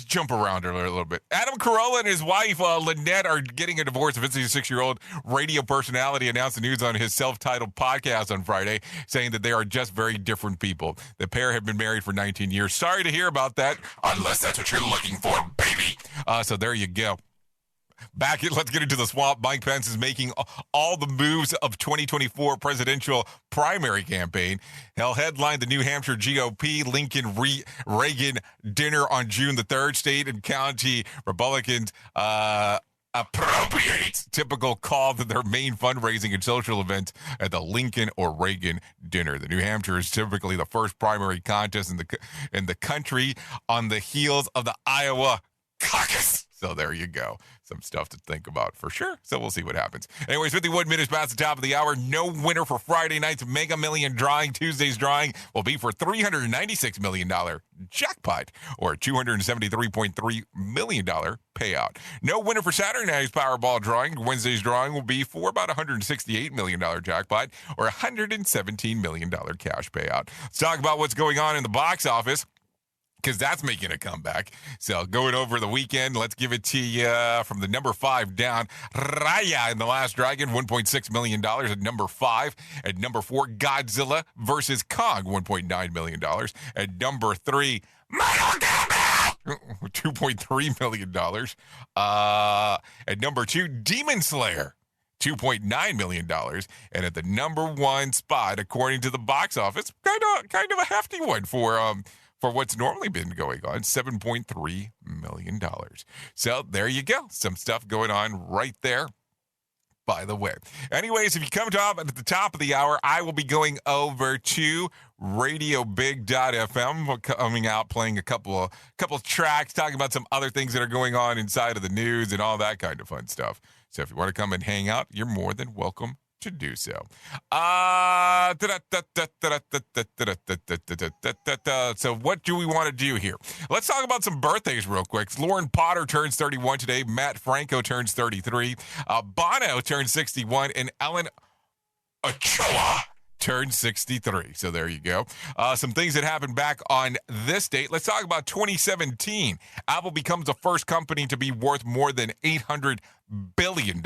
jump around a little bit. Adam Carolla and his wife, Lynette, are getting a divorce. A 56-year-old radio personality announced the news on his self-titled podcast on Friday, saying that they are just very different people. The pair have been married for 19 years. Sorry to hear about that, unless that's what you're looking for, baby. So there you go. Let's get into the swamp. Mike Pence is making all the moves of 2024 presidential primary campaign. He'll headline the New Hampshire GOP Lincoln-Reagan dinner on June the 3rd. State and county Republicans appropriate typical call to their main fundraising and social events at the Lincoln or Reagan dinner. The New Hampshire is typically the first primary contest in the country on the heels of the Iowa caucus. So there you go. Some stuff to think about for sure. So we'll see what happens. Anyways, 51 minutes past the top of the hour. No winner for Friday night's Mega Million drawing. Tuesday's drawing will be for $396 million jackpot or $273.3 million payout. No winner for Saturday night's Powerball drawing. Wednesday's drawing will be for about $168 million jackpot or $117 million cash payout. Let's talk about what's going on in the box office, because that's making a comeback. So going over the weekend, let's give it to you from the number 5 down. Raya and the Last Dragon, $1.6 million at number 5. At number 4, Godzilla versus Kong, $1.9 million. At number 3, $2.3 million. At number 2, Demon Slayer, $2.9 million. And at the number 1 spot, according to the box office, kind of a hefty one for what's normally been going on, $7.3 million. So there you go. Some stuff going on right there, by the way. Anyways, if you come up at the top of the hour, I will be going over to RadioBig.fm, coming out, playing a couple of tracks, talking about some other things that are going on inside of the news and all that kind of fun stuff. So if you want to come and hang out, you're more than welcome to do so. So what do we want to do here? Let's talk about some birthdays real quick. Lauren Potter turns 31 today. Matt Franco turns 33. Bono turns 61. And Ellen Ochoa turned 63. So there you go. Some things that happened back on this date. Let's talk about 2017. Apple becomes the first company to be worth more than $800 billion.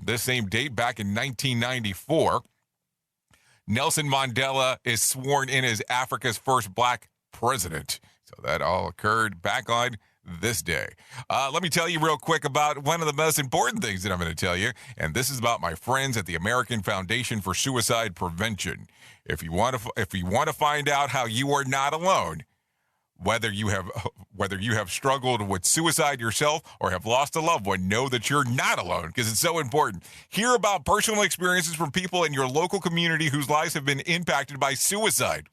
This same date, back in 1994, Nelson Mandela is sworn in as Africa's first black president. So that all occurred back on this day. Let me tell you real quick about one of the most important things that I'm going to tell you, and this is about my friends at the American Foundation for Suicide Prevention. If you want to find out how you are not alone, whether you have struggled with suicide yourself or have lost a loved one, know that you're not alone, because it's so important. Hear about personal experiences from people in your local community whose lives have been impacted by suicide.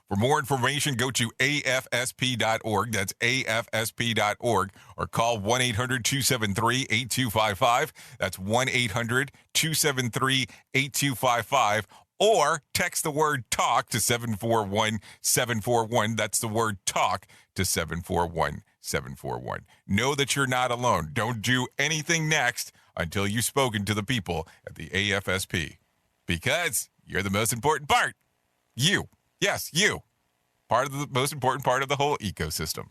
For more information, go to afsp.org. That's afsp.org, or call 1-800-273-8255. That's 1-800-273-8255. or text the word TALK to 741-741. That's the word TALK to 741-741. Know that you're not alone. Don't do anything next until you've spoken to the people at the AFSP, because you're the most important part. You. Yes, you. Part of the most important part of the whole ecosystem.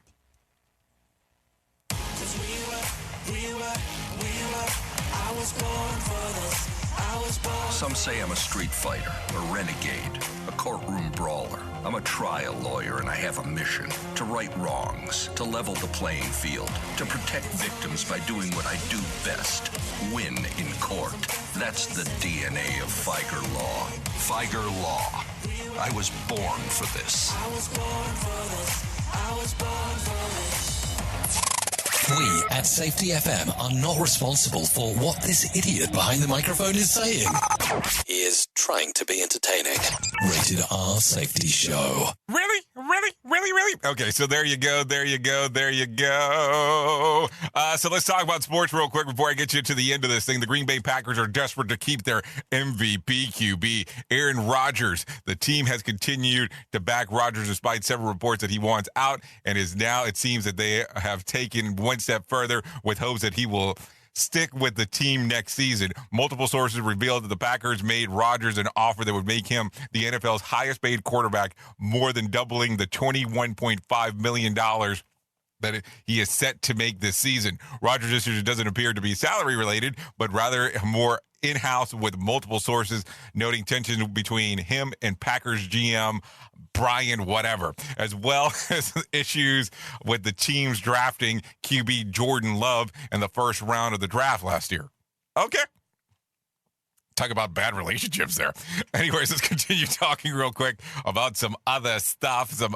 Some say I'm a street fighter, a renegade, a courtroom brawler. I'm a trial lawyer, and I have a mission: to right wrongs, to level the playing field, to protect victims by doing what I do best: win in court. That's the DNA of Figer Law. Figer Law. I was born for this. We at Safety FM are not responsible for what this idiot behind the microphone is saying. He is trying to be entertaining. Rated R Safety Show. Really? Okay, so there you go. So let's talk about sports real quick before I get you to the end of this thing. The Green Bay Packers are desperate to keep their MVP QB, Aaron Rodgers. The team has continued to back Rodgers despite several reports that he wants out, and is now, it seems that they have taken one step further with hopes that he will stick with the team next season. Multiple sources revealed that the Packers made Rodgers an offer that would make him the NFL's highest paid quarterback, more than doubling the $21.5 million that he is set to make this season. Rodgers' decision doesn't appear to be salary related, but rather more in-house, with multiple sources noting tension between him and Packers GM Brian whatever, as well as issues with the team's drafting QB Jordan Love in the first round of the draft last year. Okay. Talk about bad relationships there. Anyways, let's continue talking real quick about some other stuff. Let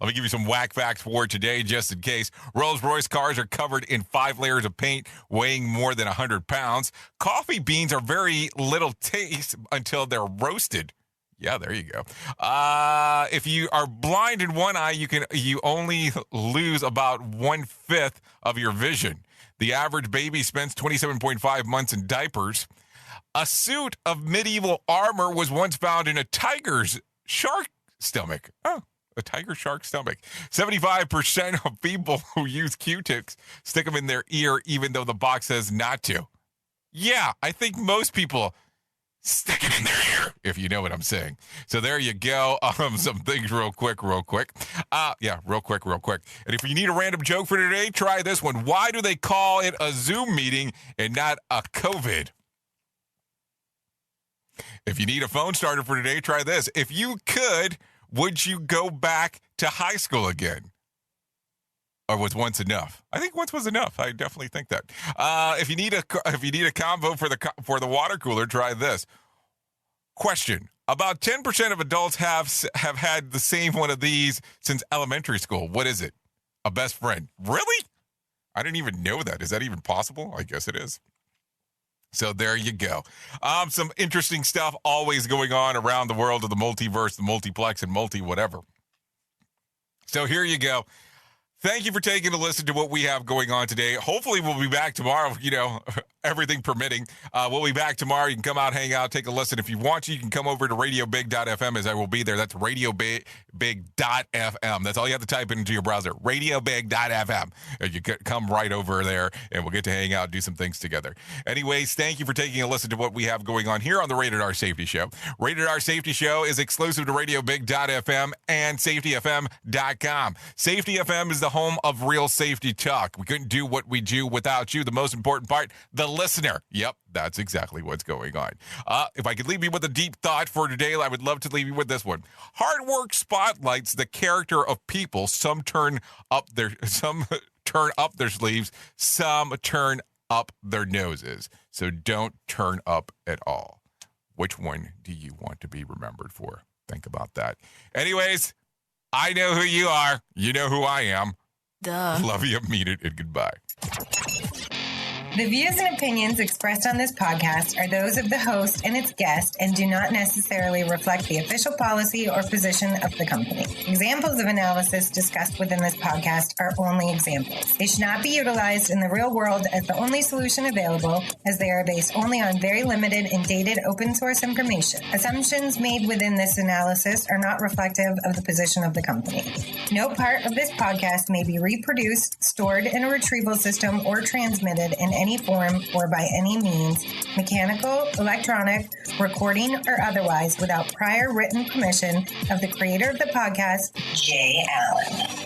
me give you some whack facts for today, just in case. Rolls-Royce cars are covered in 5 layers of paint, weighing more than 100 pounds. Coffee beans are very little taste until they're roasted. Yeah, there you go. If you are blind in one eye, you only lose about 1/5 of your vision. The average baby spends 27.5 months in diapers. A suit of medieval armor was once found in a tiger's shark stomach. Oh, a tiger shark stomach. 75% of people who use Q-tips stick them in their ear, even though the box says not to. Yeah, I think most people stick it in their ear, if you know what I'm saying. So there you go. Some things real quick. Real quick. And if you need a random joke for today, try this one. Why do they call it a Zoom meeting and not a COVID? If you need a phone starter for today, try this. If you could, would you go back to high school again? Or was once enough? I think once was enough. I definitely think that. If you need a combo for the water cooler, try this. Question: about 10% of adults have had the same one of these since elementary school. What is it? A best friend. Really? I didn't even know that. Is that even possible? I guess it is. So there you go. Some interesting stuff always going on around the world of the multiverse, the multiplex, and multi-whatever. So here you go. Thank you for taking a listen to what we have going on today. Hopefully we'll be back tomorrow, everything permitting. We'll be back tomorrow. You can come out, hang out, take a listen. If you want to, you can come over to radiobig.fm, as I will be there. That's radiobig.fm. That's all you have to type into your browser, radiobig.fm. You come right over there, and we'll get to hang out and do some things together. Anyways, thank you for taking a listen to what we have going on here on the Rated R Safety Show. Rated R Safety Show is exclusive to radiobig.fm and safetyfm.com. Safety FM is the home of real safety talk. We couldn't do what we do without you. The most important part, the listener. Yep, that's exactly what's going on. If I could leave you with a deep thought for today, I would love to leave you with this one. Hard work spotlights the character of people. Some turn up their sleeves, some turn up their noses. So don't turn up at all. Which one do you want to be remembered for? Think about that. Anyways, I know who you are. You know who I am. Duh. Love you, mean it, and goodbye. The views and opinions expressed on this podcast are those of the host and its guest and do not necessarily reflect the official policy or position of the company. Examples of analysis discussed within this podcast are only examples. They should not be utilized in the real world as the only solution available, as they are based only on very limited and dated open source information. Assumptions made within this analysis are not reflective of the position of the company. No part of this podcast may be reproduced, stored in a retrieval system, or transmitted in any form or by any means, mechanical, electronic, recording, or otherwise, without prior written permission of the creator of the podcast, Jay Allen.